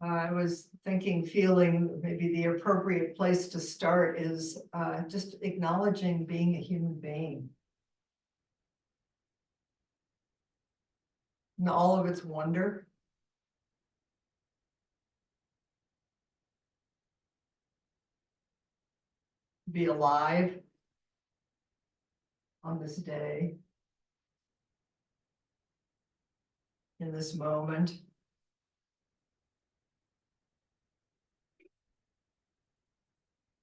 I was feeling maybe the appropriate place to start is just acknowledging being a human being. And all of its wonder. Be alive on this day, in this moment.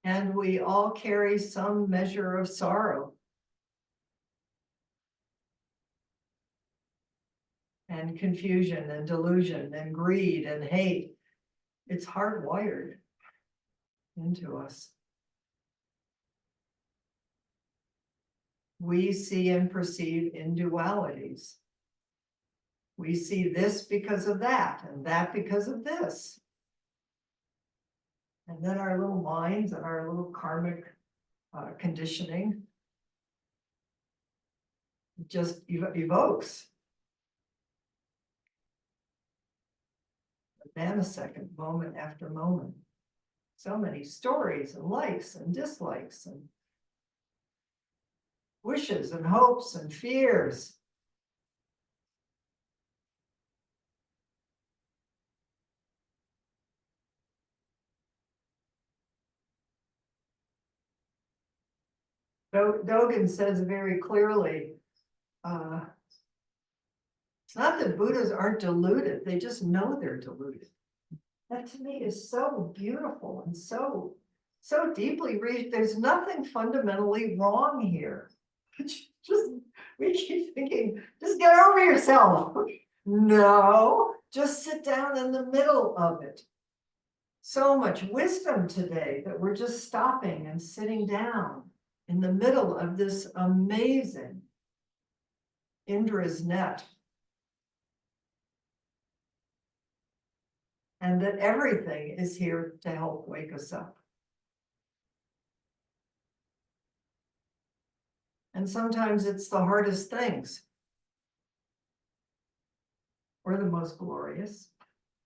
And we all carry some measure of sorrow. And confusion and delusion and greed and hate. It's hardwired into us. We see and perceive in dualities. We see this because of that, and that because of this. And then our little minds and our little karmic conditioning just evokes a nanosecond, moment after moment. So many stories and likes and dislikes and wishes and hopes and fears. Dogen says very clearly, it's not that Buddhas aren't deluded, they just know they're deluded. That to me is so beautiful and so deeply reached. There's nothing fundamentally wrong here. Just we keep thinking, just get over yourself. No, just sit down in the middle of it. So much wisdom today that we're just stopping and sitting down in the middle of this amazing Indra's net. And that everything is here to help wake us up. And sometimes it's the hardest things, or the most glorious.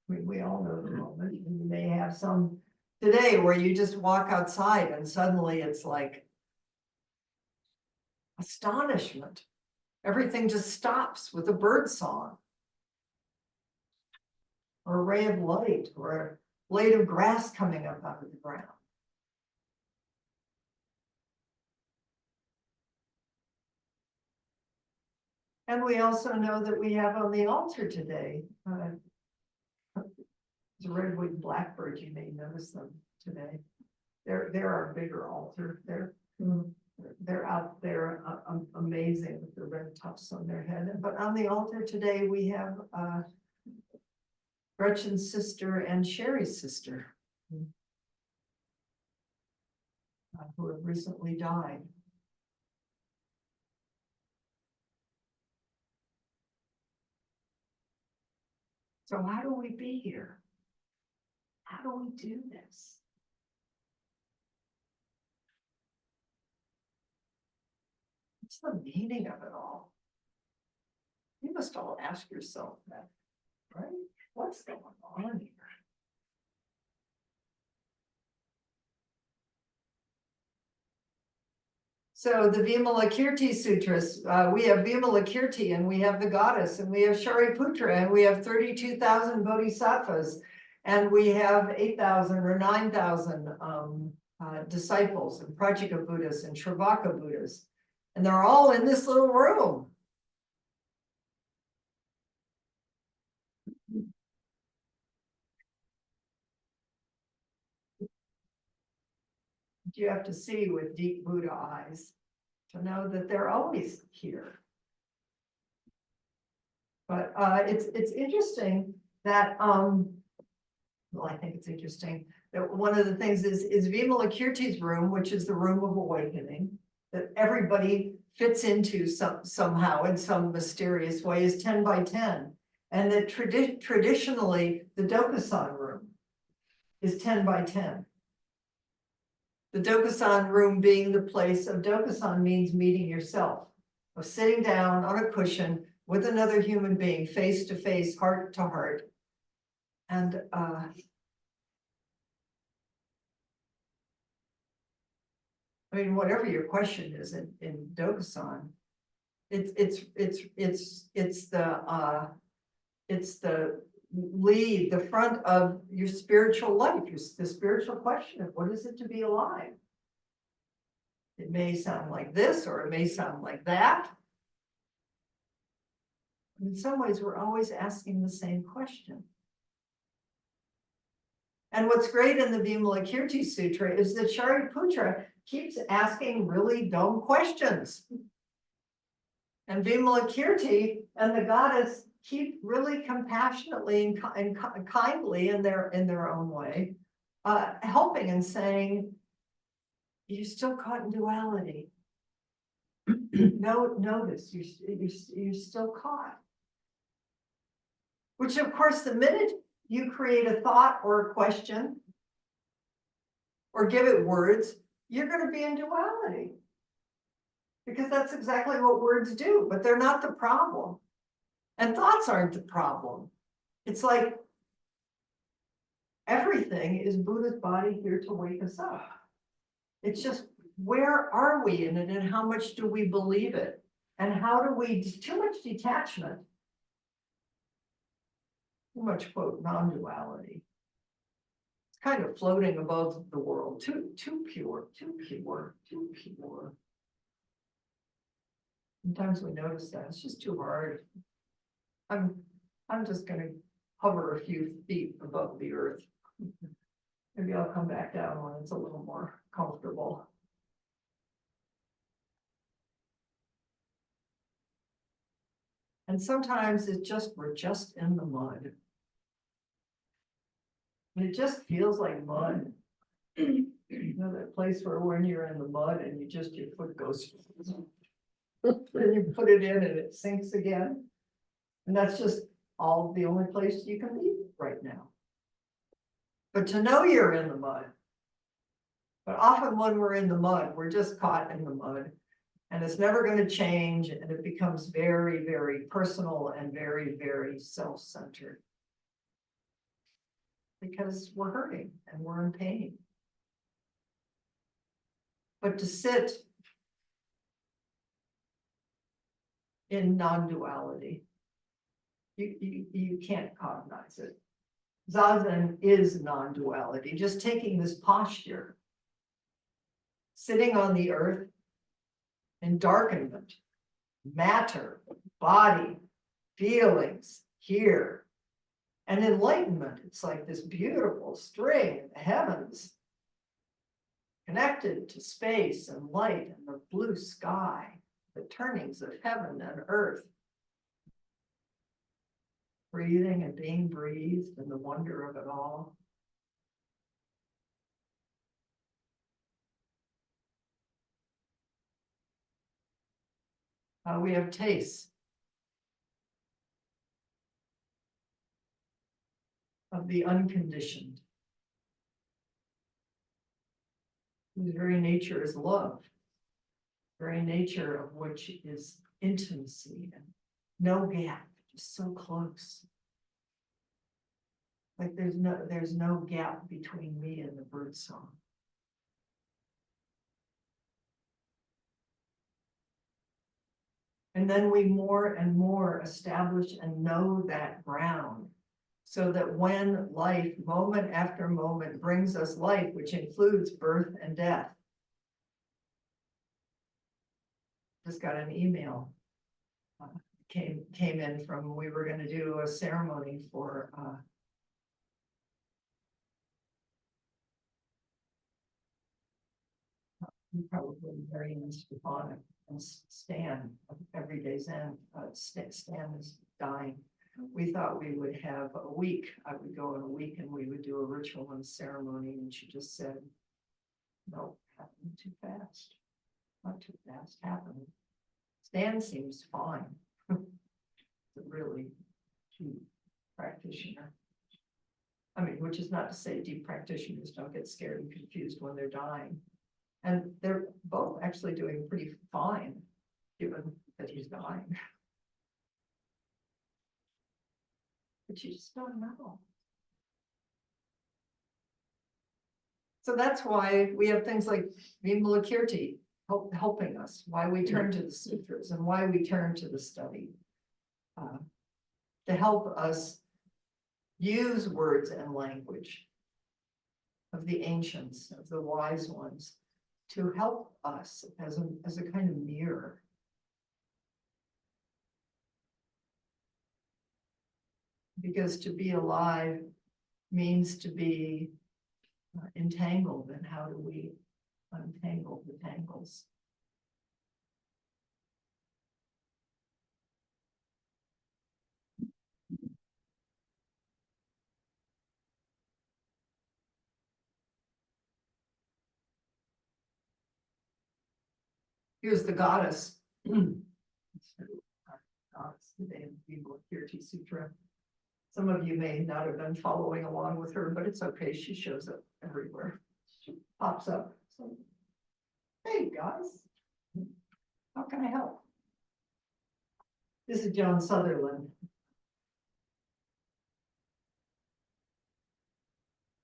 We all know the moment. You may have some today where you just walk outside and suddenly it's like astonishment. Everything just stops with a bird song, or a ray of light, or a blade of grass coming up out of the ground. And we also know that we have on the altar today, the redwood blackbird, you may notice them today. They're our bigger altar. They're out there amazing with the red tufts on their head. But on the altar today, we have Gretchen's sister and Sherry's sister, who have recently died. So how do we be here? How do we do this? What's the meaning of it all? You must all ask yourself that, right? What's going on here? So the Vimilakirti Sutras, we have Vimilakirti, and we have the goddess, and we have Shariputra, and we have 32,000 bodhisattvas, and we have 8,000 or 9,000 disciples, and Prajika Buddhas, and Sravaka Buddhas, and they're all in this little room. You have to see with deep Buddha eyes to know that they're always here. But it's interesting that well, I think it's interesting that one of the things is Vimalakirti's room, which is the room of awakening, that everybody fits into somehow in some mysterious way, is 10 by 10, and that traditionally the Dokusan room is 10 by 10. The Dokusan room being the place of Dokusan means meeting yourself, of sitting down on a cushion with another human being, face to face, heart to heart, And I mean, whatever your question is in Dokusan, it's the lead, the front of your spiritual life, the spiritual question of what is it to be alive? It may sound like this, or it may sound like that. In some ways, we're always asking the same question. And what's great in the Vimilakirti Sutra is that Shariputra keeps asking really dumb questions. And Vimilakirti and the goddess keep really compassionately and kindly in their own way, helping and saying, you're still caught in duality. Notice you're still caught. Which of course, the minute you create a thought or a question or give it words, you're going to be in duality. Because that's exactly what words do, but they're not the problem. And thoughts aren't the problem. It's like everything is Buddha's body here to wake us up. It's just, where are we in it and how much do we believe it? And how do we, too much detachment, too much, quote, non-duality. It's kind of floating above the world, too pure, too pure, too pure. Sometimes we notice that it's just too hard. I'm just gonna hover a few feet above the earth. Maybe I'll come back down when it's a little more comfortable. And sometimes we're just in the mud. And it just feels like mud. You know, that place where when you're in the mud and your foot goes, then you put it in and it sinks again. And that's just the only place you can be right now. But to know you're in the mud. But often when we're in the mud, we're just caught in the mud. And it's never going to change. And it becomes very, very personal and very, very self-centered. Because we're hurting and we're in pain. But to sit in non-duality, you can't cognize it. Zazen is non-duality, just taking this posture, sitting on the earth, endarkenment, matter, body, feelings, here, and enlightenment. It's like this beautiful string in the heavens, connected to space and light and the blue sky, the turnings of heaven and earth. Breathing and being breathed and the wonder of it all. We have tastes of the unconditioned, whose very nature is love, very nature of which is intimacy and no gap, just so close. Like there's no gap between me and the bird song. And then we more and more establish and know that ground, so that when life, moment after moment, brings us life, which includes birth and death. Just got an email, came in from, we were going to do a ceremony for probably Marian Stefanik and Stan of Everyday Zen. Stan is dying. We thought we would have a week. I would go in a week and we would do a ritual and ceremony. And she just said, no, happening too fast. Not too fast, happening. Stan seems fine. He's a really deep practitioner. I mean, which is not to say deep practitioners don't get scared and confused when they're dying. And they're both actually doing pretty fine, given that he's dying. But you just don't know. So that's why we have things like Vimilakirti helping us, why we turn to the sutras and why we turn to the study. To help us use words and language of the ancients, of the wise ones, to help us as a kind of mirror. Because to be alive means to be entangled, and how do we untangle the tangles? Here's the goddess. Goddess today in the Vimilakirti Sutra. Some of you may not have been following along with her, but it's okay. She shows up everywhere. She pops up. So, hey guys, how can I help? This is Joan Sutherland.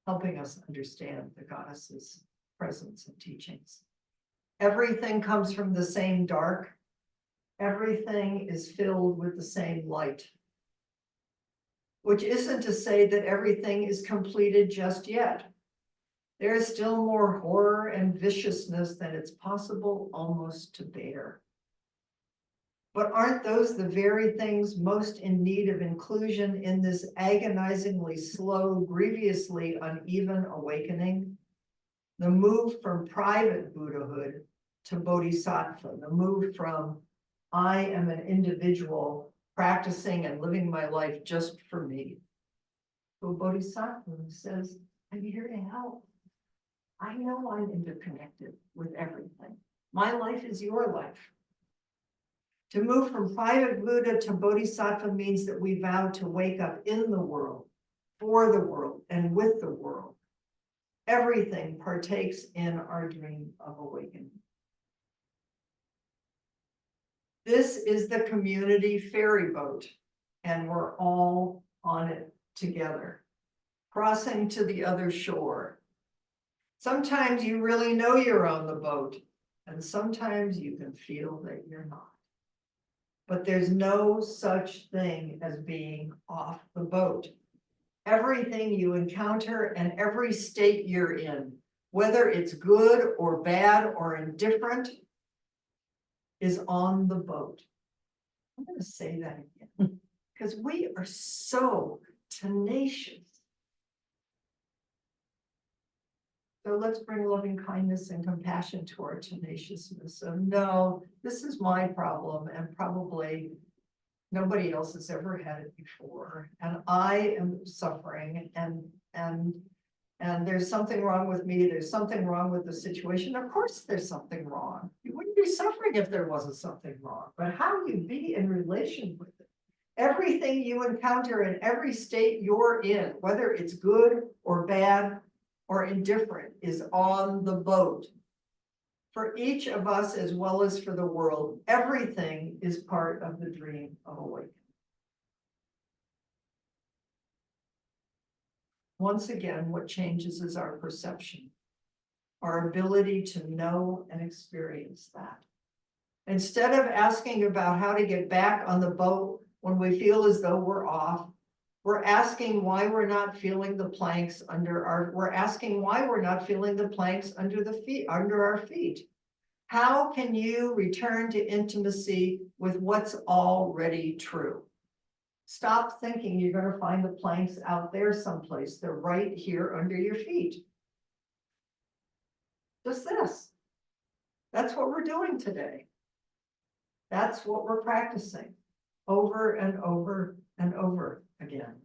Helping us understand the goddess's presence and teachings. Everything comes from the same dark. Everything is filled with the same light. Which isn't to say that everything is completed just yet. There is still more horror and viciousness than it's possible almost to bear. But aren't those the very things most in need of inclusion in this agonizingly slow, grievously uneven awakening? The move from private Buddhahood to bodhisattva, the move from I am an individual practicing and living my life just for me, to a bodhisattva who says, I'm here to help. I know I'm interconnected with everything. My life is your life. To move from private Buddha to bodhisattva means that we vow to wake up in the world, for the world, and with the world. Everything partakes in our dream of awakening. This is the community ferry boat, and we're all on it together, crossing to the other shore. Sometimes you really know you're on the boat, and sometimes you can feel that you're not. But there's no such thing as being off the boat. Everything you encounter and every state you're in, whether it's good or bad or indifferent, is on the boat. I'm going to say that again, because we are so tenacious. So let's bring loving kindness and compassion to our tenaciousness. So no, this is my problem, and probably nobody else has ever had it before. And I am suffering, and there's something wrong with me. There's something wrong with the situation. Of course, there's something wrong. You wouldn't be suffering if there wasn't something wrong. But how you be in relation with it. Everything you encounter in every state you're in, whether it's good or bad or indifferent, is on the boat. For each of us, as well as for the world, everything is part of the dream of awakening. Once again, what changes is our perception, our ability to know and experience that. Instead of asking about how to get back on the boat when we feel as though we're off, we're asking why we're not feeling the planks under our feet. How can you return to intimacy with what's already true? Stop thinking you're going to find the planks out there someplace. They're right here under your feet. Just this. That's what we're doing today. That's what we're practicing over and over and over again.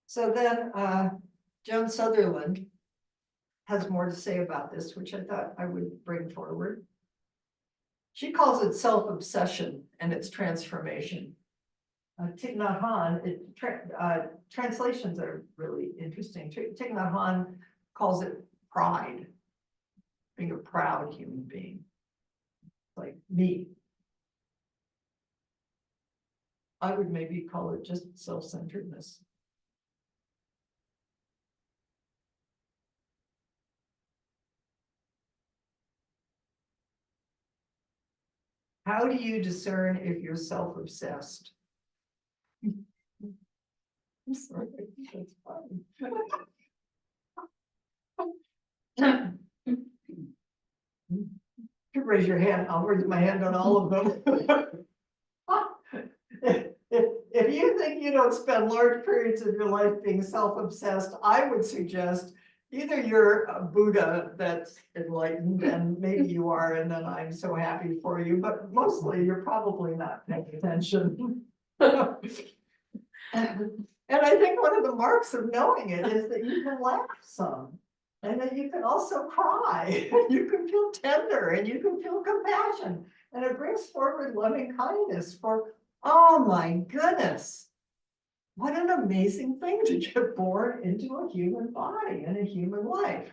So then Joan Sutherland has more to say about this, which I thought I would bring forward. She calls it self-obsession and its transformation. Thich Nhat Hanh, translations are really interesting. Thich Nhat Hanh calls it pride, being a proud human being, like me. I would maybe call it just self-centeredness. How do you discern if you're self-obsessed? I'm sorry, that's funny. You can raise your hand, I'll raise my hand on all of them. If you think you don't spend large periods of your life being self-obsessed, I would suggest either you're a Buddha that's enlightened, and maybe you are, and then I'm so happy for you, but mostly you're probably not paying attention. And I think one of the marks of knowing it is that you can laugh some, and that you can also cry, and you can feel tender, and you can feel compassion, and it brings forward loving kindness for, oh my goodness. What an amazing thing to get born into a human body and a human life.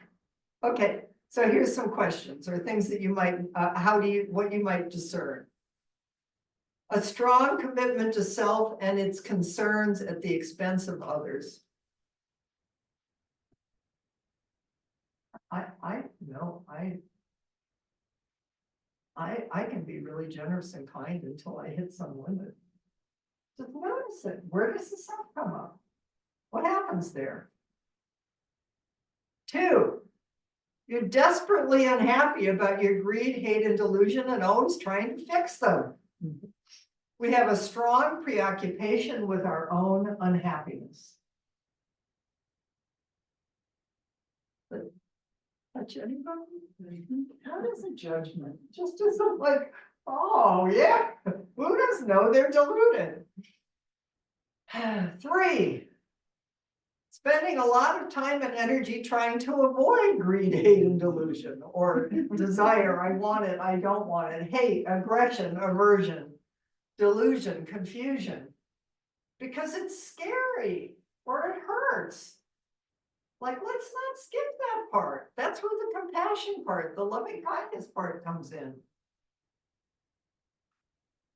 Okay, so here's some questions or things that you might, what you might discern. A strong commitment to self and its concerns at the expense of others. I can be really generous and kind until I hit some limit. Just notice it. Where does the self come up? What happens there? 2, you're desperately unhappy about your greed, hate, and delusion, and always trying to fix them. We have a strong preoccupation with our own unhappiness. But touch anybody? How does a judgment? Just isn't like, oh yeah, Buddhas know they're deluded. 3, spending a lot of time and energy trying to avoid greed, hate, and delusion, or desire, I want it, I don't want it, hate, aggression, aversion, delusion, confusion, because it's scary or it hurts. Like, let's not skip that part. That's where the compassion part, the loving kindness part comes in.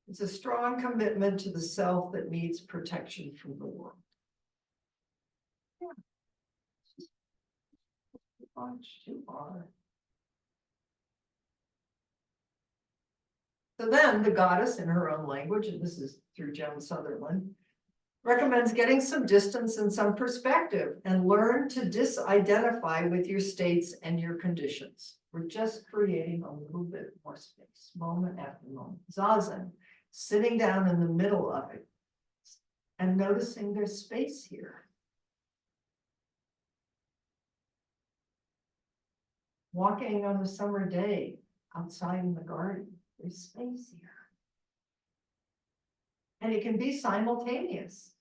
It's a strong commitment to the self that needs protection from the world. Yeah. Too hard. So then the goddess, in her own language, and this is through Joan Sutherland, recommends getting some distance and some perspective and learn to disidentify with your states and your conditions. We're just creating a little bit more space, moment after moment. Zazen, sitting down in the middle of it and noticing there's space here. Walking on a summer day outside in the garden, there's space here. And it can be simultaneous.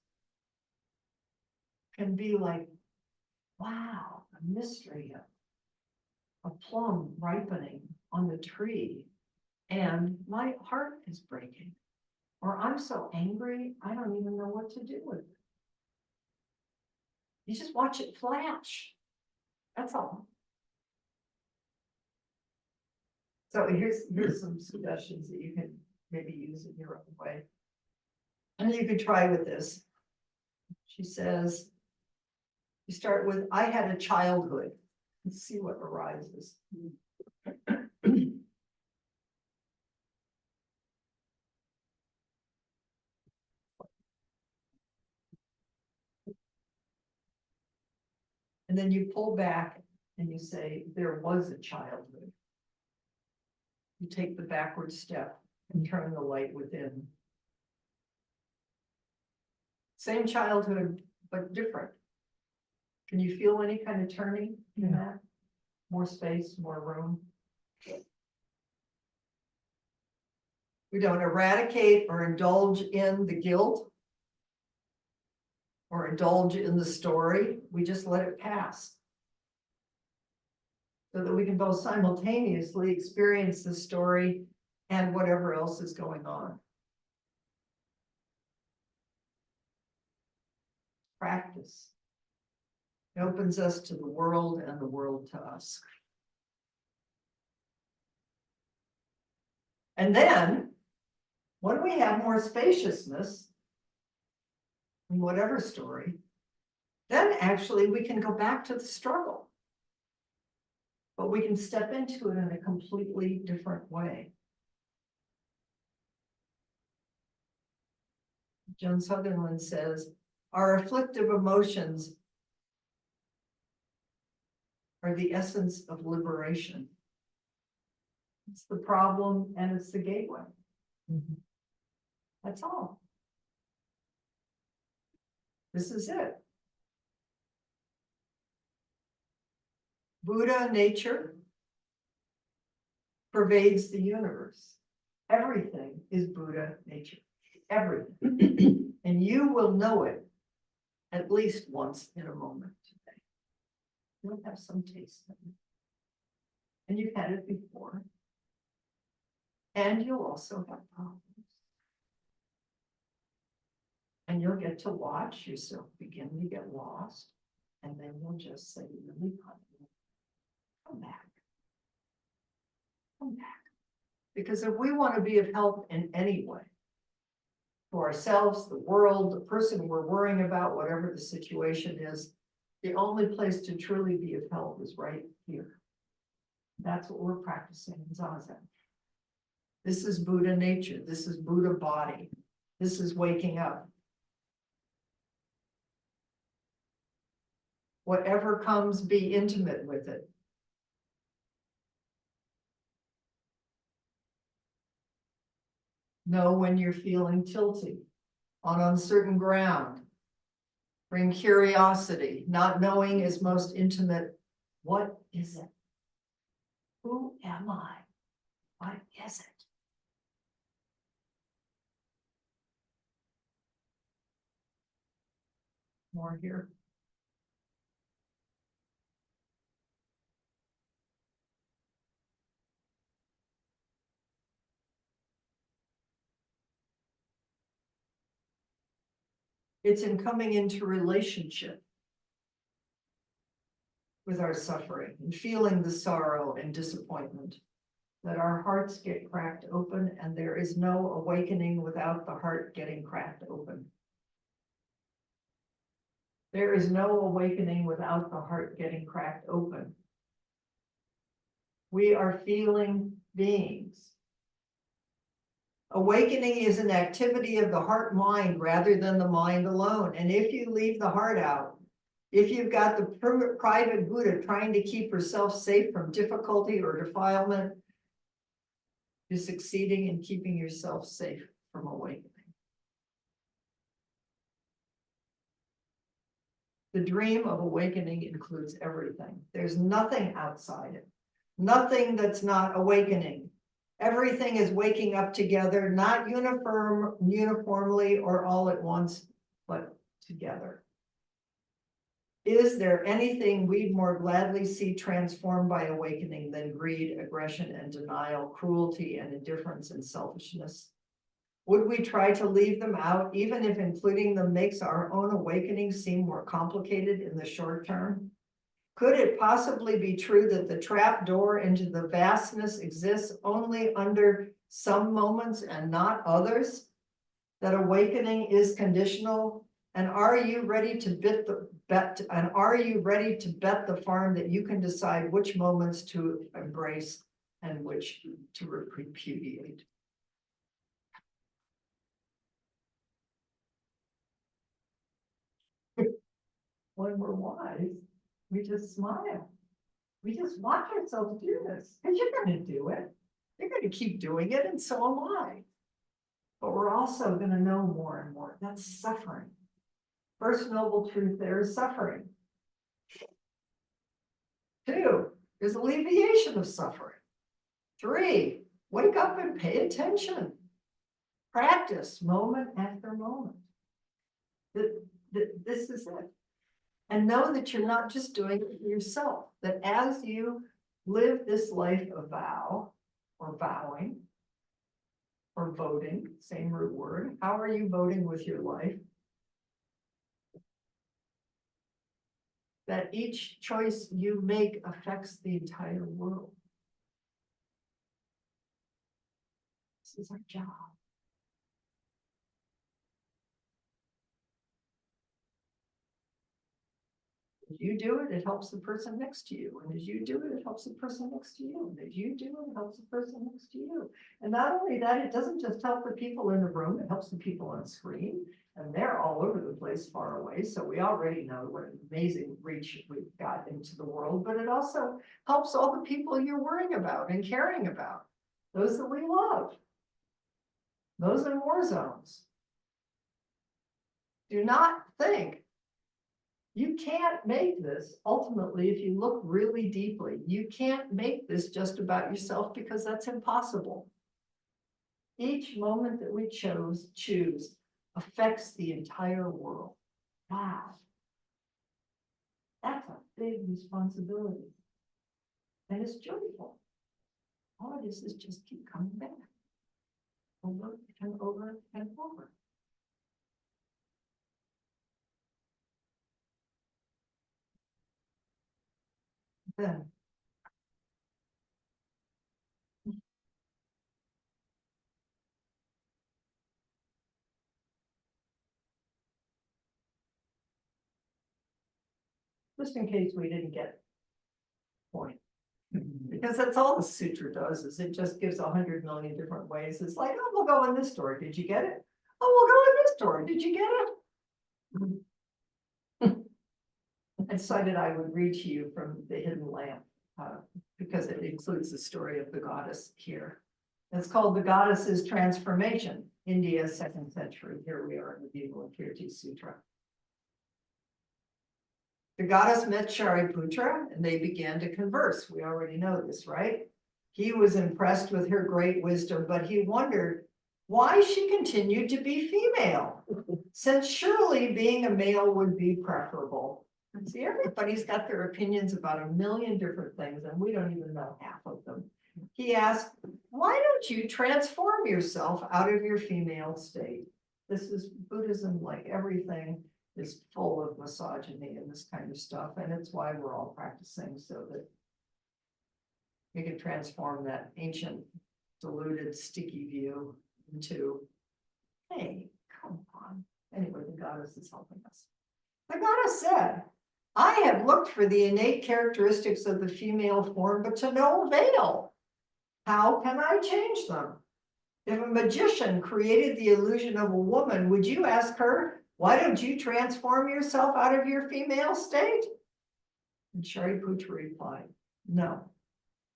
It can be like, wow, a mystery of a plum ripening on the tree, and my heart is breaking. Or I'm so angry, I don't even know what to do with it. You just watch it flash. That's all. So here's some suggestions that you can maybe use in your own way. And you could try with this. She says, you start with, I had a childhood. Let's see what arises. And then you pull back and you say, there was a childhood. You take the backward step and turn the light within. Same childhood, but different. Can you feel any kind of turning in that? More space, more room. We don't eradicate or indulge in the guilt or indulge in the story. We just let it pass, so that we can both simultaneously experience the story and whatever else is going on. Practice. It opens us to the world and the world to us. And then, when we have more spaciousness, in whatever story, then actually we can go back to the struggle. But we can step into it in a completely different way. Joan Sutherland says, our afflictive emotions are the essence of liberation. It's the problem and it's the gateway. That's all. This is it. Buddha nature pervades the universe. Everything is Buddha nature. Everything. And you will know it at least once in a moment today. You'll have some taste of it. And you've had it before. And you'll also have problems. And you'll get to watch yourself begin to get lost. And then you'll just say, really, come back. Come back. Because if we want to be of help in any way, to ourselves, the world, the person we're worrying about, whatever the situation is, the only place to truly be of help is right here. That's what we're practicing in Zazen. This is Buddha nature. This is Buddha body. This is waking up. Whatever comes, be intimate with it. Know when you're feeling tilty, on uncertain ground. Bring curiosity. Not knowing is most intimate. What is it? Who am I? What is it? More here. It's in coming into relationship with our suffering and feeling the sorrow and disappointment that our hearts get cracked open, and there is no awakening without the heart getting cracked open. There is no awakening without the heart getting cracked open. We are feeling beings. Awakening is an activity of the heart-mind rather than the mind alone. And if you leave the heart out, if you've got the private Buddha trying to keep herself safe from difficulty or defilement, you're succeeding in keeping yourself safe from awakening. The dream of awakening includes everything. There's nothing outside it, nothing that's not awakening. Everything is waking up together, not uniformly or all at once, but together. Is there anything we'd more gladly see transformed by awakening than greed, aggression, and denial, cruelty, and indifference and selfishness? Would we try to leave them out, even if including them makes our own awakening seem more complicated in the short term? Could it possibly be true that the trap door into the vastness exists only under some moments and not others? That awakening is conditional? And are you ready to bet the farm that you can decide which moments to embrace and which to repudiate? When we're wise, we just smile. We just watch ourselves do this, because you're going to do it. You're going to keep doing it, and so am I. But we're also going to know more and more. That's suffering. First noble truth there is suffering. 2 is alleviation of suffering. 3, wake up and pay attention. Practice moment after moment. This is it. And know that you're not just doing it for yourself, that as you live this life of vow, or vowing, or voting, same root word, how are you voting with your life? That each choice you make affects the entire world. This is our job. As you do it, it helps the person next to you. And as you do it, it helps the person next to you. And as you do it, it helps the person next to you. And not only that, it doesn't just help the people in the room, it helps the people on screen. And they're all over the place, far away. So we already know what an amazing reach we've got into the world, but it also helps all the people you're worrying about and caring about. Those that we love. Those in war zones. Do not think you can't make this. Ultimately, if you look really deeply, you can't make this just about yourself because that's impossible. Each moment that we choose affects the entire world. Wow. That's a big responsibility. And it's joyful. All it is just keep coming back. Over and over and over. Then just in case we didn't get the point. Because that's all the sutra does, is it just gives 100 million different ways. It's like, oh, we'll go in this door. Did you get it? Oh, we'll go in this door. Did you get it? I decided I would read to you from The Hidden Lamp, because it includes the story of the goddess here. It's called The Goddess's Transformation, India, 2nd century. Here we are in the Vimilakirti Sutra. The goddess met Shariputra and they began to converse. We already know this, right? He was impressed with her great wisdom, but he wondered why she continued to be female, since surely being a male would be preferable. See, everybody's got their opinions about a million different things, and we don't even know half of them. He asked, why don't you transform yourself out of your female state? This is Buddhism, like everything, is full of misogyny and this kind of stuff. And it's why we're all practicing, so that we can transform that ancient, deluded, sticky view into, hey, come on. Anyway, the goddess is helping us. The goddess said, I have looked for the innate characteristics of the female form, but to no avail. How can I change them? If a magician created the illusion of a woman, would you ask her, why don't you transform yourself out of your female state? And Shariputra replied, no,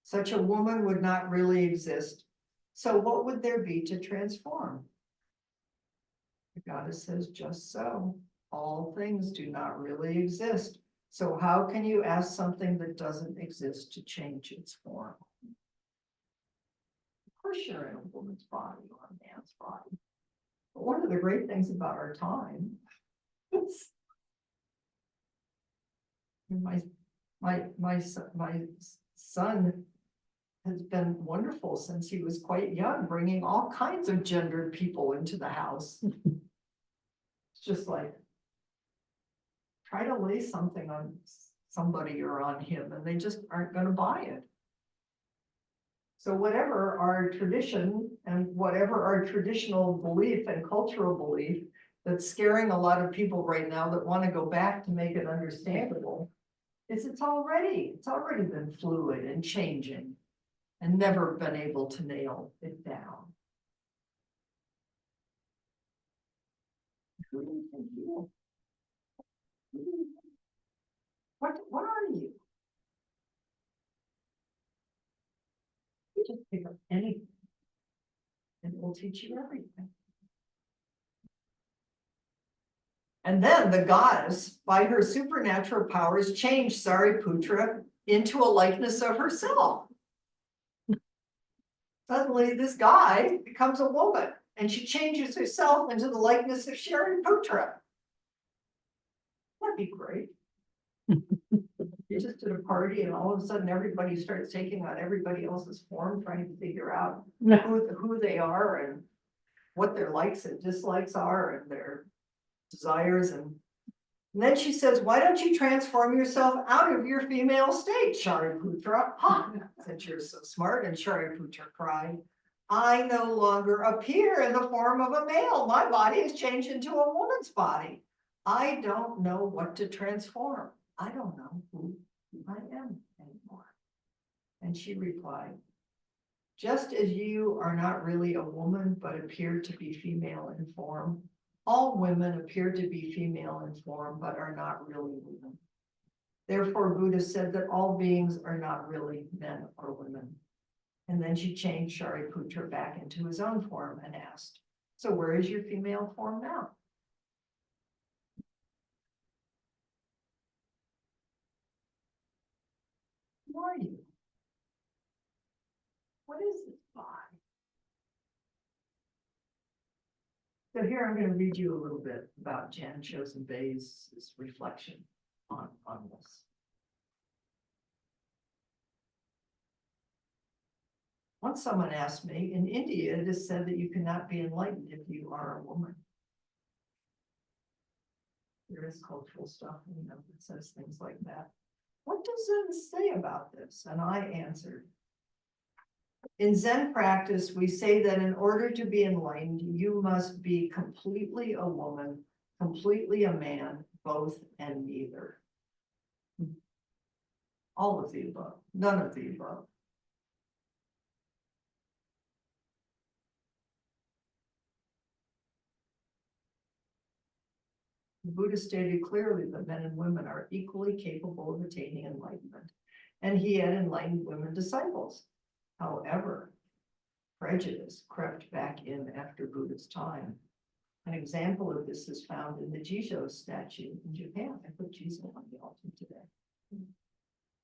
such a woman would not really exist. So what would there be to transform? The goddess says, just so. All things do not really exist. So how can you ask something that doesn't exist to change its form? Of course you're in a woman's body or a man's body. But one of the great things about our time is my son has been wonderful since he was quite young, bringing all kinds of gendered people into the house. It's just like, try to lay something on somebody or on him, and they just aren't going to buy it. So whatever our tradition and whatever our traditional belief and cultural belief that's scaring a lot of people right now that want to go back to make it understandable, it's already been fluid and changing and never been able to nail it down. Who do you think you are? What are you? You just pick up anything and it will teach you everything. And then the goddess, by her supernatural powers, changed Sariputra into a likeness of herself. Suddenly this guy becomes a woman and she changes herself into the likeness of Shariputra. That'd be great. You're just at a party and all of a sudden everybody starts taking on everybody else's form, trying to figure out who they are and what their likes and dislikes are and their desires. And then she says, why don't you transform yourself out of your female state, Shariputra? Huh, since you're so smart. And Shariputra cried, I no longer appear in the form of a male. My body has changed into a woman's body. I don't know what to transform. I don't know who I am anymore. And she replied, just as you are not really a woman, but appear to be female in form, all women appear to be female in form, but are not really women. Therefore, Buddha said that all beings are not really men or women. And then she changed Shariputra back into his own form and asked, so where is your female form now? Who are you? What is this body? So here I'm going to read you a little bit about Jan Chosen Bay's reflection on this. Once someone asked me, in India, it is said that you cannot be enlightened if you are a woman. There is cultural stuff, that says things like that. What does it say about this? And I answered, in Zen practice, we say that in order to be enlightened, you must be completely a woman, completely a man, both and neither. All of the above, none of the above. The Buddha stated clearly that men and women are equally capable of attaining enlightenment, and he had enlightened women disciples. However, prejudice crept back in after Buddha's time. An example of this is found in the Jizo statue in Japan. I put Jizo on the altar today,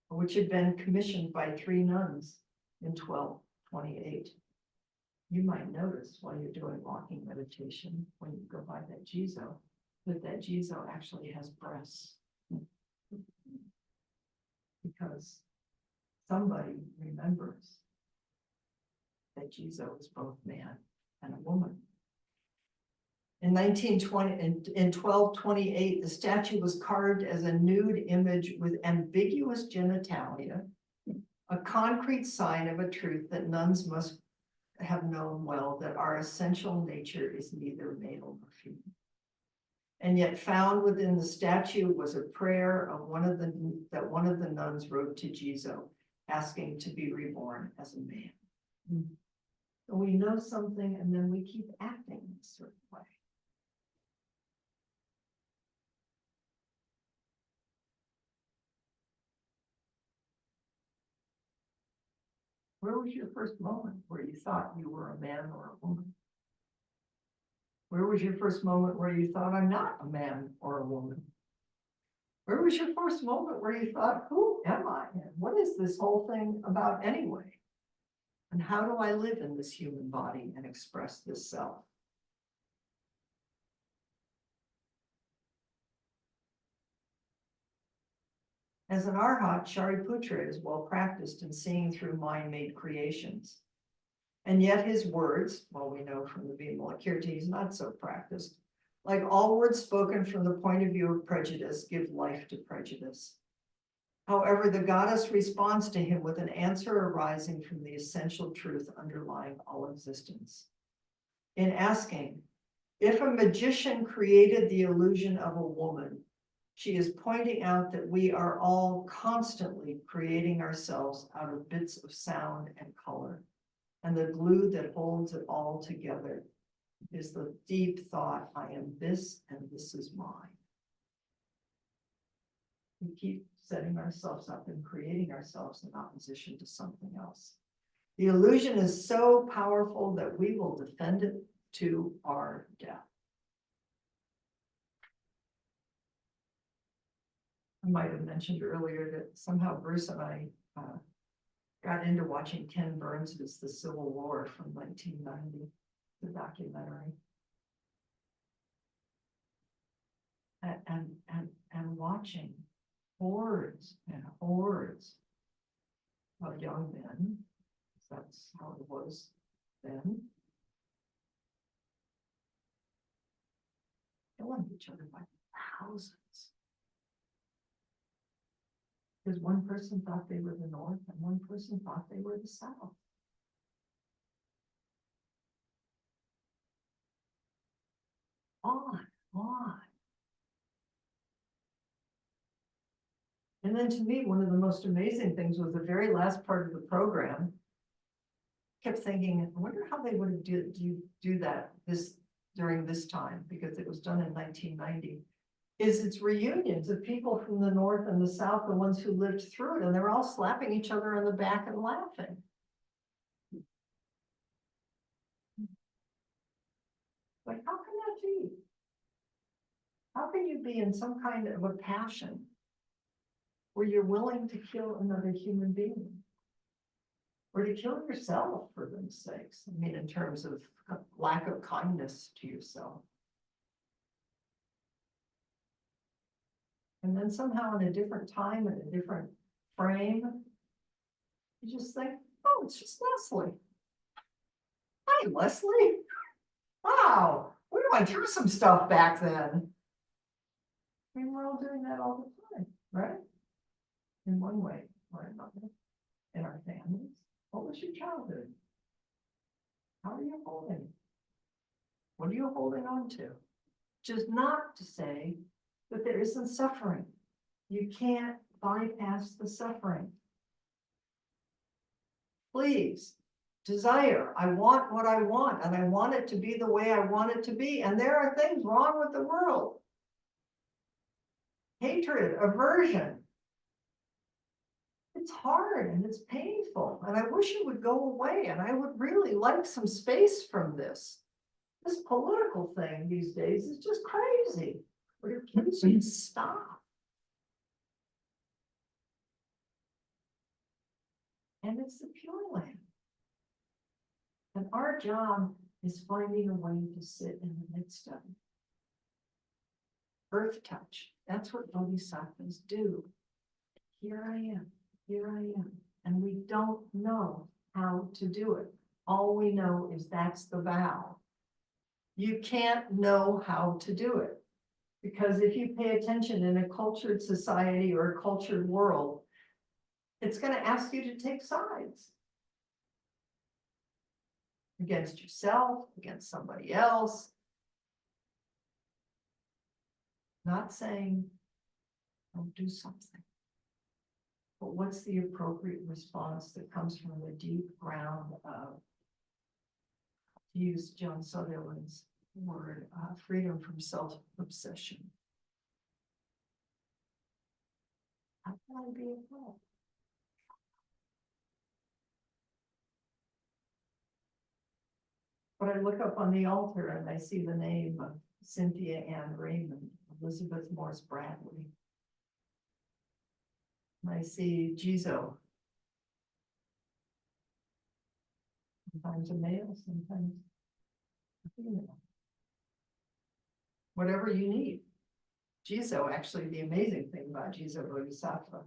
which had been commissioned by 3 nuns in 1228. You might notice while you're doing walking meditation, when you go by that Jizo actually has breasts. Because somebody remembers that Jizo is both man and a woman. In 1228, the statue was carved as a nude image with ambiguous genitalia, a concrete sign of a truth that nuns must have known well, that our essential nature is neither male nor female. And yet found within the statue was a prayer of one of the nuns wrote to Jizo, asking to be reborn as a man. So we know something and then we keep acting in a certain way. Where was your first moment where you thought you were a man or a woman? Where was your first moment where you thought, I'm not a man or a woman? Where was your first moment where you thought, who am I? And what is this whole thing about anyway? And how do I live in this human body and express this self? As an arhat, Shariputra is well practiced in seeing through mind-made creations. And yet his words, well, we know from the Vimilakirti, he's not so practiced. Like all words spoken from the point of view of prejudice, give life to prejudice. However, the goddess responds to him with an answer arising from the essential truth underlying all existence. In asking, if a magician created the illusion of a woman, she is pointing out that we are all constantly creating ourselves out of bits of sound and color. And the glue that holds it all together is the deep thought, I am this and this is mine. We keep setting ourselves up and creating ourselves in opposition to something else. The illusion is so powerful that we will defend it to our death. I might have mentioned earlier that somehow Bruce and I got into watching Ken Burns's The Civil War from 1990, the documentary. And watching hordes and hordes of young men, that's how it was then, killing each other by thousands. Because one person thought they were the North and one person thought they were the South. On. And then to me, one of the most amazing things was the very last part of the program. Kept thinking, I wonder how they would do that during this time, because it was done in 1990. It's reunions of people from the North and the South, the ones who lived through it, and they're all slapping each other on the back and laughing. Like, how can that be? How can you be in some kind of a passion where you're willing to kill another human being? Or to kill yourself, for goodness sakes. I mean, in terms of lack of kindness to yourself. And then somehow in a different time, in a different frame, you just think, oh, it's just Leslie. Hi, Leslie. Wow, we went through some stuff back then. I mean, we're all doing that all the time, right? In one way or another, in our families. What was your childhood? How are you holding? What are you holding on to? Just not to say that there isn't suffering. You can't bypass the suffering. Please, desire. I want what I want, and I want it to be the way I want it to be. And there are things wrong with the world. Hatred, aversion. It's hard and it's painful, and I wish it would go away, and I would really like some space from this. This political thing these days is just crazy. But it please just stop. And it's the Pure Land. And our job is finding a way to sit in the midst of it. Earth touch. That's what bodhisattvas do. Here I am. Here I am. And we don't know how to do it. All we know is that's the vow. You can't know how to do it. Because if you pay attention in a cultured society or a cultured world, it's going to ask you to take sides. Against yourself, against somebody else. Not saying, don't do something. But what's the appropriate response that comes from the deep ground of, to use John Sutherland's word, freedom from self-obsession? How can I be a help? But I look up on the altar and I see the name of Cynthia Ann Raymond, Elizabeth Morse Bradley. I see Jizo. Sometimes a male, sometimes a female. Whatever you need. Jizo, actually, the amazing thing about Jizo Bodhisattva,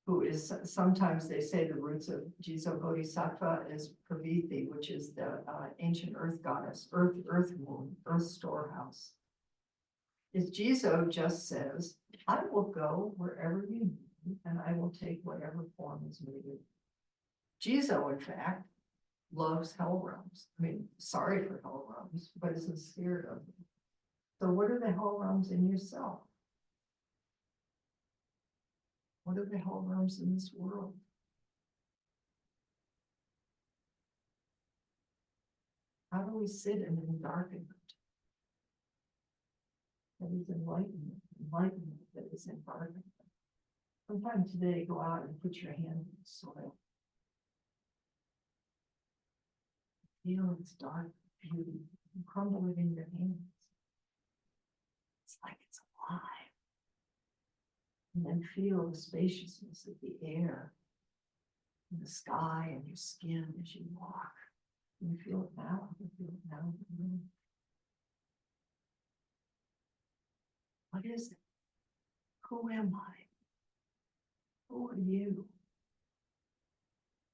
who is, sometimes they say the roots of Jizo Bodhisattva is Pravithi, which is the ancient earth goddess, earth womb, earth storehouse. Is Jizo just says, I will go wherever you need. And I will take whatever form is needed. Jizo, in fact, loves hell realms. I mean, sorry for hell realms, but isn't scared of them. So what are the hell realms in yourself? What are the hell realms in this world? How do we sit in endarkenment? That is enlightenment that is embargement. Sometime today, go out and put your hand in the soil. Feel its dark beauty and crumble it in your hands. It's like it's alive. And then feel the spaciousness of the air, and the sky, and your skin as you walk. You feel it now. You feel it now. What is it? Who am I? Who are you?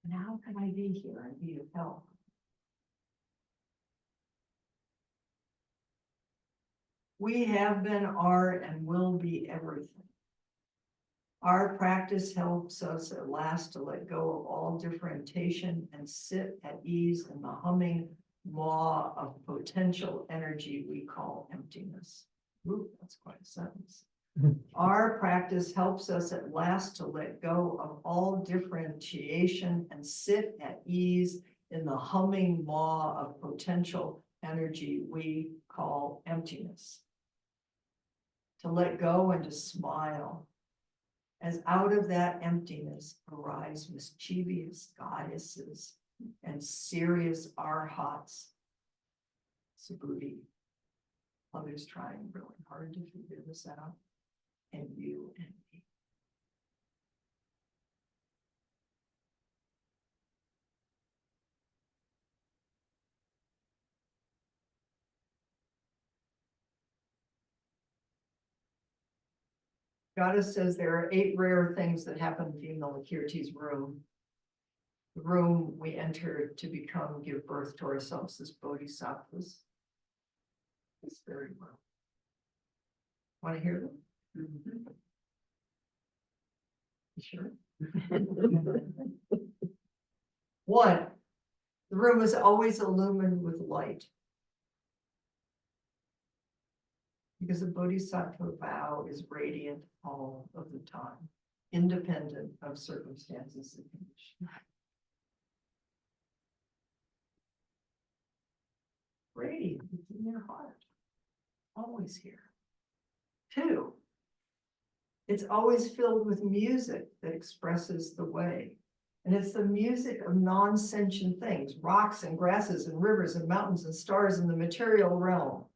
And how can I be here and be of help? We have been, are, and will be everything. Our practice helps us at last to let go of all differentiation and sit at ease in the humming law of potential energy we call emptiness. Ooh, that's quite a sentence. Our practice helps us at last to let go of all differentiation and sit at ease in the humming maw of potential energy we call emptiness. To let go and to smile, as out of that emptiness arise mischievous goddesses and serious arhats, Subhuti, others trying really hard to figure this out, and you and me. Goddess says there are 8 rare things that happen in Vimilakirti's room. The room we enter to become, give birth to ourselves as bodhisattvas. This very well. Want to hear them? Mm-hmm. You sure? 1, the room is always illumined with light. Because the bodhisattva vow is radiant all of the time, independent of circumstances and conditions. Radiant, it's in your heart, always here. 2, it's always filled with music that expresses the way. And it's the music of non-sentient things, rocks and grasses and rivers and mountains and stars in the material realm.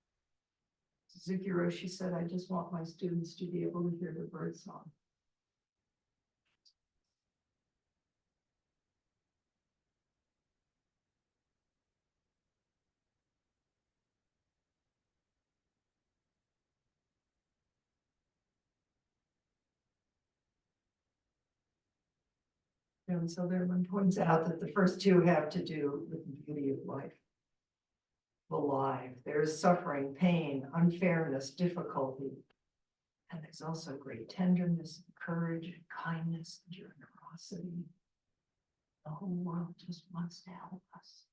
Suzuki Roshi said, I just want my students to be able to hear the bird song. And so Lehrman points out that the first 2 have to do with the beauty of life. Alive, there's suffering, pain, unfairness, difficulty. And there's also great tenderness, courage, kindness, generosity. The whole world just wants to help us.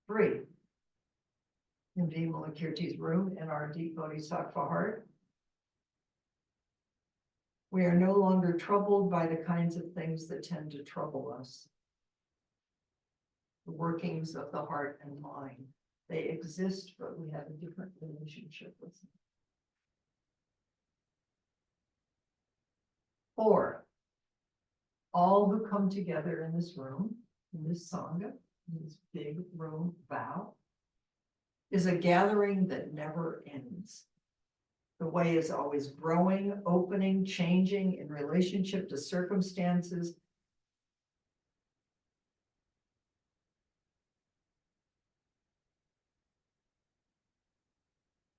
3, in Vimilakirti's room, in our deep bodhisattva heart, we are no longer troubled by the kinds of things that tend to trouble us. The workings of the heart and mind. They exist, but we have a different relationship with them. 4, all who come together in this room, in this sangha, in this big room vow, is a gathering that never ends. The way is always growing, opening, changing in relationship to circumstances.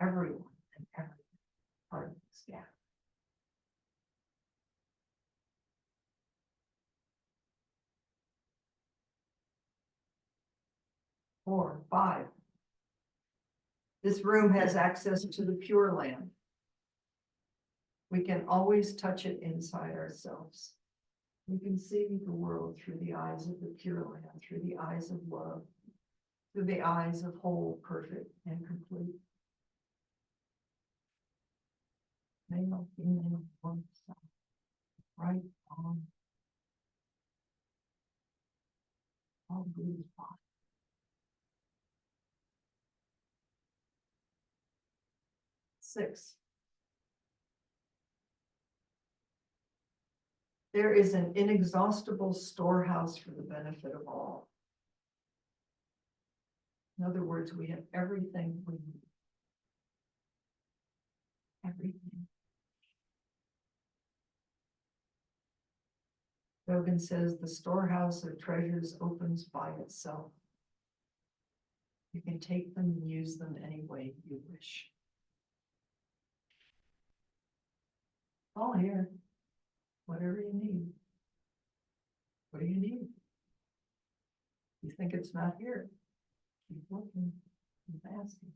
Everyone and every part of this gathering. 4, 5. This room has access to the Pure Land. We can always touch it inside ourselves. We can see the world through the eyes of the Pure Land, through the eyes of love, through the eyes of whole, perfect, and complete. Male, female, one, right, wrong, all good is fine. 6. There is an inexhaustible storehouse for the benefit of all. In other words, we have everything we need. Everything. Dogen says the storehouse of treasures opens by itself. You can take them and use them any way you wish. All here. Whatever you need. What do you need? You think it's not here? Keep looking, keep asking.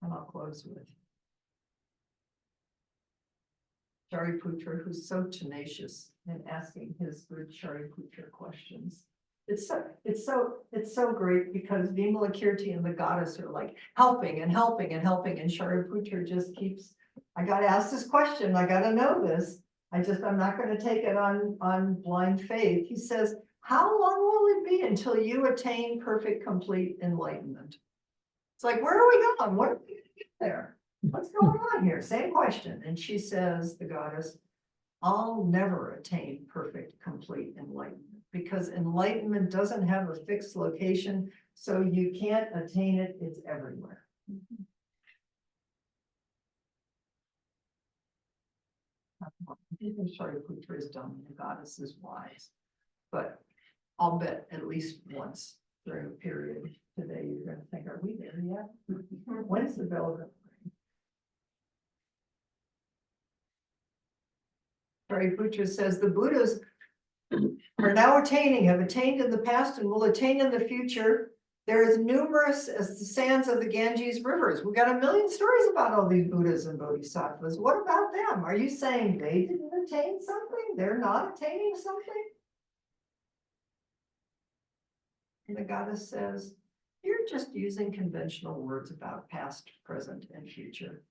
And I'll close with Shariputra, who's so tenacious in asking his good Shariputra questions. it's so great because Vimilakirti and the goddess are like helping and helping and helping, and Shariputra just keeps, I gotta ask this question, I gotta know this. I'm not gonna take it on blind faith. He says, how long will it be until you attain perfect, complete enlightenment? It's like, where are we going? What are we gonna get there? What's going on here? Same question. And she says, the goddess, I'll never attain perfect, complete enlightenment, because enlightenment doesn't have a fixed location, so you can't attain it, it's everywhere. Even Shariputra is dumb, the goddess is wise, but I'll bet at least once during a period today, you're gonna think, are we there yet? When's the bell gonna ring? Shariputra says the Buddhas are now attaining, have attained in the past and will attain in the future. There is numerous as the sands of the Ganges rivers. We got a million stories about all these Buddhas and Bodhisattvas. What about them? Are you saying they didn't attain something? They're not attaining something? And the goddess says, you're just using conventional words about past, present, and future.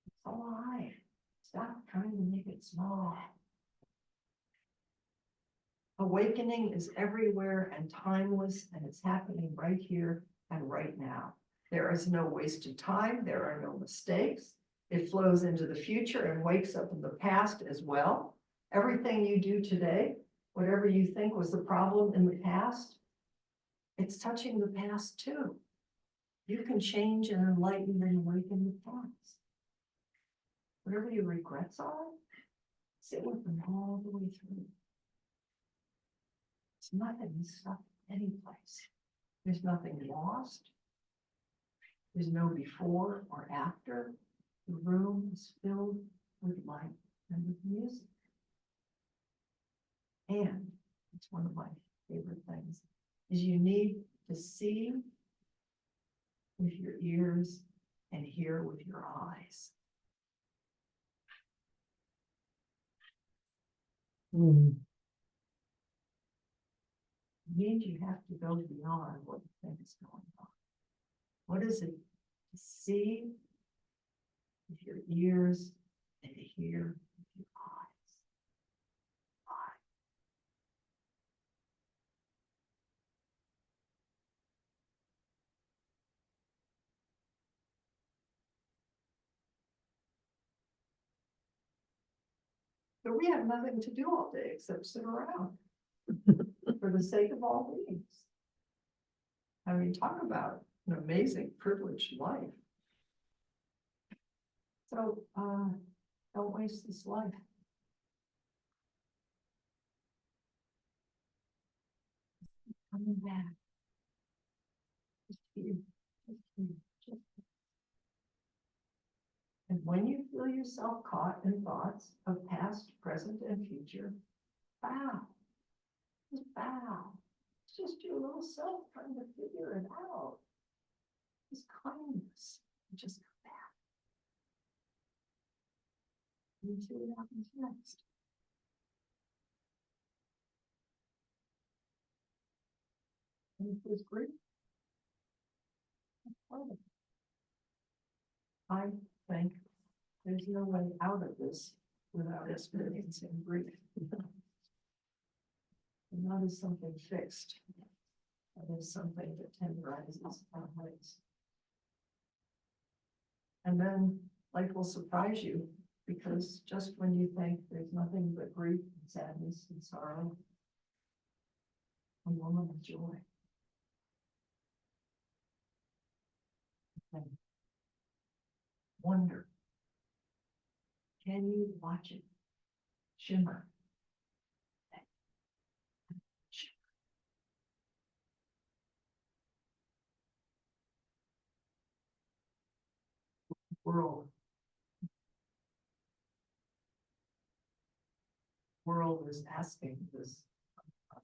It's a lie. Stop trying to make it small. Awakening is everywhere and timeless, and it's happening right here and right now. There is no wasted time. There are no mistakes. It flows into the future and wakes up in the past as well. Everything you do today, whatever you think was the problem in the past, it's touching the past too. You can change and enlighten and awaken the past. Whatever your regrets are, sit with them all the way through. It's nothing stuck any place. There's nothing lost. There's no before or after. The room is filled with light and with music. And it's one of my favorite things, is you need to see with your ears and hear with your eyes. Means you have to go beyond what you think is going on. What is it to see with your ears and to hear with your eyes? Why? So we have nothing to do all day except sit around for the sake of all beings. I mean, talk about an amazing privileged life. So don't waste this life. Coming back. Just here, just here, just here. And when you feel yourself caught in thoughts of past, present, and future, bow. Just bow. It's just your little self trying to figure it out. Just kindness. And just come back. And see what happens next. And if there's grief, that's part of it. I think there's no way out of this without experiencing grief. And that is something fixed. That is something that tenderizes our hearts. And then life will surprise you, because just when you think there's nothing but grief and sadness and sorrow, a moment of joy. And wonder. Can you watch it shimmer? World is asking this of us.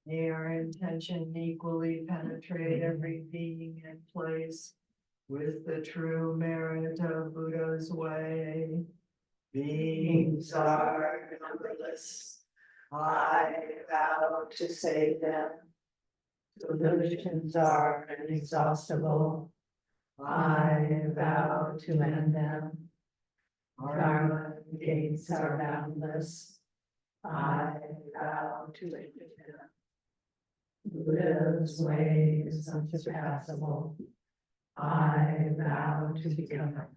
May our intention equally penetrate every being and place. with the true merit of Buddha's way. Beings are numberless, I vow to save them. Delusions are inexhaustible, I vow to end them. Dharma gates are boundless, I vow to end them. Buddha's way is unsurpassable, I vow to become it.